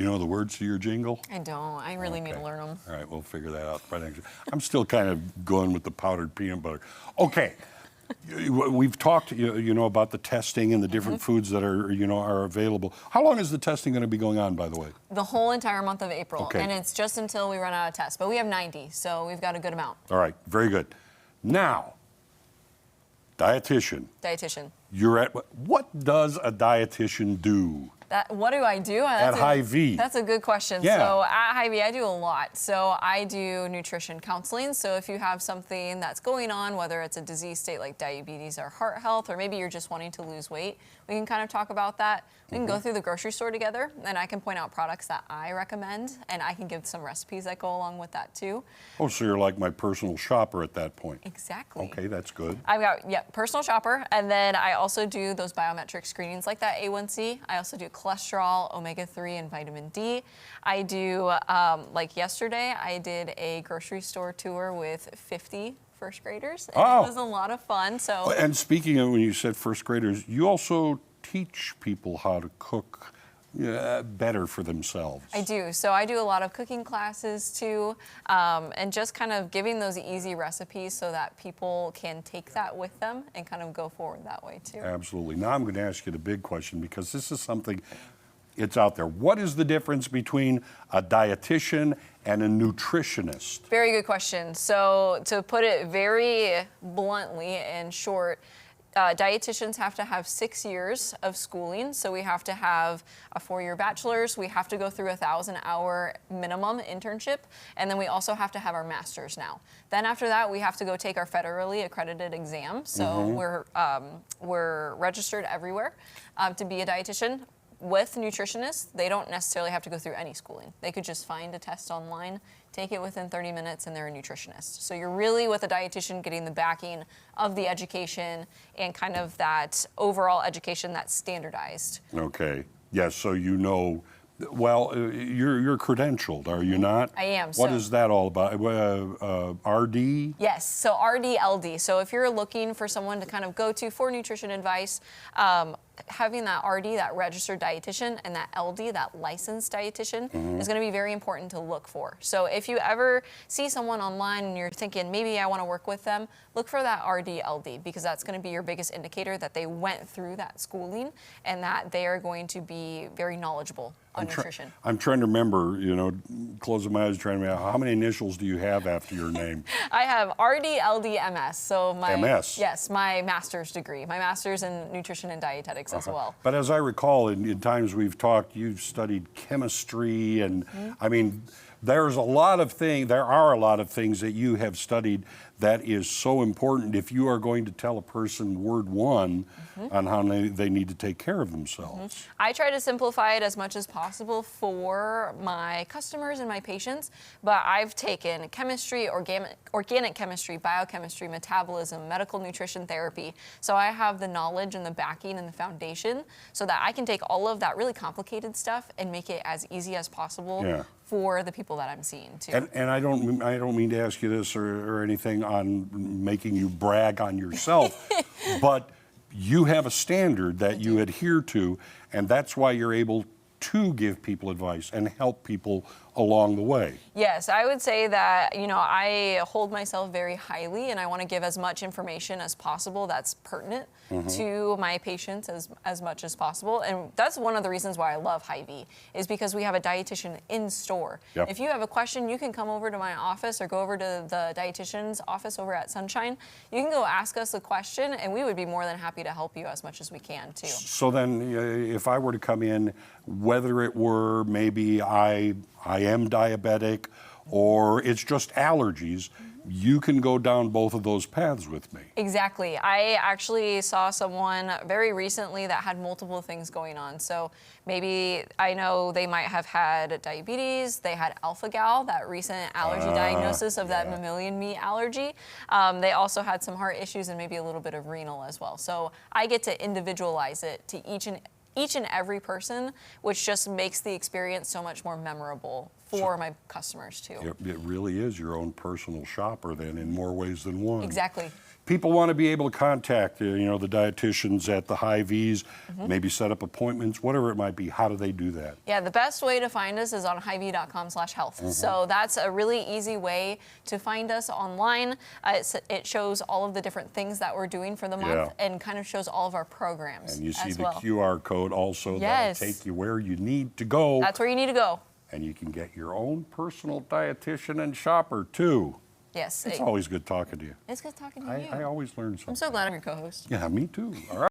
Do you know the words to your jingle? I don't. I really need to learn them. All right, we'll figure that out. I'm still kind of going with the powdered peanut butter. Okay. We've talked, about the testing and the different foods that are available. How long is the testing going to be going on, by the way? The whole entire month of April. Okay. And it's just until we run out of tests. But we have 90, so we've got a good amount. All right, very good. Now, dietitian. Dietitian. What does a dietitian do? What do I do? At Hy-Vee. That's a good question. Yeah. So at Hy-Vee, I do a lot. So I do nutrition counseling. So if you have something that's going on, whether it's a disease state like diabetes or heart health, or maybe you're just wanting to lose weight, we can kind of talk about that. We can go through the grocery store together, and I can point out products that I recommend, and I can give some recipes that go along with that too. Oh, so you're like my personal shopper at that point. Exactly. Okay, that's good. I've got, personal shopper, and then I also do those biometric screenings like that A1C. I also do cholesterol, omega-3, and vitamin D. I do, like yesterday, I did a grocery store tour with 50 first graders, and it was a lot of fun. So. And speaking of when you said first graders, you also teach people how to cook better for themselves. I do. So I do a lot of cooking classes too, and just kind of giving those easy recipes so that people can take that with them and kind of go forward that way too. Absolutely. Now I'm going to ask you the big question, because this is something, it's out there. What is the difference between a dietitian and a nutritionist? Very good question. So to put it very bluntly and short, dietitians have to have 6 years of schooling. So we have to have a 4-year bachelor's. We have to go through a 1,000-hour minimum internship. And then we also have to have our master's now. Then after that, we have to go take our federally accredited exam. So we're registered everywhere to be a dietitian. With nutritionists, they don't necessarily have to go through any schooling. They could just find a test online, take it within 30 minutes, and they're a nutritionist. So you're really, with a dietitian, getting the backing of the education and kind of that overall education that's standardized. Okay. Yes, so well, you're credentialed, are you not? I am. What is that all about? RD? Yes, so RD, LD. So if you're looking for someone to kind of go to for nutrition advice, having that RD, that registered dietitian, and that LD, that licensed dietitian, is going to be very important to look for. So if you ever see someone online and you're thinking, maybe I want to work with them, look for that RD, LD, because that's going to be your biggest indicator that they went through that schooling and that they are going to be very knowledgeable on nutrition. I'm trying to remember, closing my eyes, trying to remember, how many initials do you have after your name? I have RD, LD, MS. So MS? Yes, my master's degree. My master's in nutrition and dietetics as well. But as I recall, in times we've talked, you've studied chemistry, and I mean, there are a lot of things that you have studied that is so important if you are going to tell a person word one on how they need to take care of themselves. I try to simplify it as much as possible for my customers and my patients, but I've taken chemistry, organic chemistry, biochemistry, metabolism, medical nutrition therapy, so I have the knowledge and the backing and the foundation so that I can take all of that really complicated stuff and make it as easy as possible for the people that I'm seeing too. And I don't mean to ask you this or anything on making you brag on yourself, but you have a standard that you adhere to, and that's why you're able to give people advice and help people along the way. Yes, I would say that, I hold myself very highly, and I want to give as much information as possible that's pertinent to my patients as much as possible. And that's one of the reasons why I love Hy-Vee, is because we have a dietitian in store. Yep. If you have a question, you can come over to my office or go over to the dietitian's office over at Sunshine. You can go ask us a question, and we would be more than happy to help you as much as we can too. So then, if I were to come in, whether it were maybe I am diabetic or it's just allergies, you can go down both of those paths with me. Exactly. I actually saw someone very recently that had multiple things going on. So maybe I know they might have had diabetes, they had alpha-gal, that recent allergy diagnosis of that mammalian meat allergy. They also had some heart issues and maybe a little bit of renal as well. So I get to individualize it to each and every person, which just makes the experience so much more memorable for my customers too. It really is your own personal shopper then, in more ways than one. Exactly. people want to be able to contact, the dietitians at the Hy-Vees, maybe set up appointments, whatever it might be, how do they do that? Yeah, the best way to find us is on Hy-Vee.com/health. So that's a really easy way to find us online. It shows all of the different things that we're doing for the month and kind of shows all of our programs. And you see as the well. QR code also Yes. that'll take you where you need to go. That's where you need to go. And you can get your own personal dietitian and shopper too. Yes. It's always good talking to you. It's good talking to you. I always learn something. I'm so glad I'm your co-host. Yeah, me too. All right.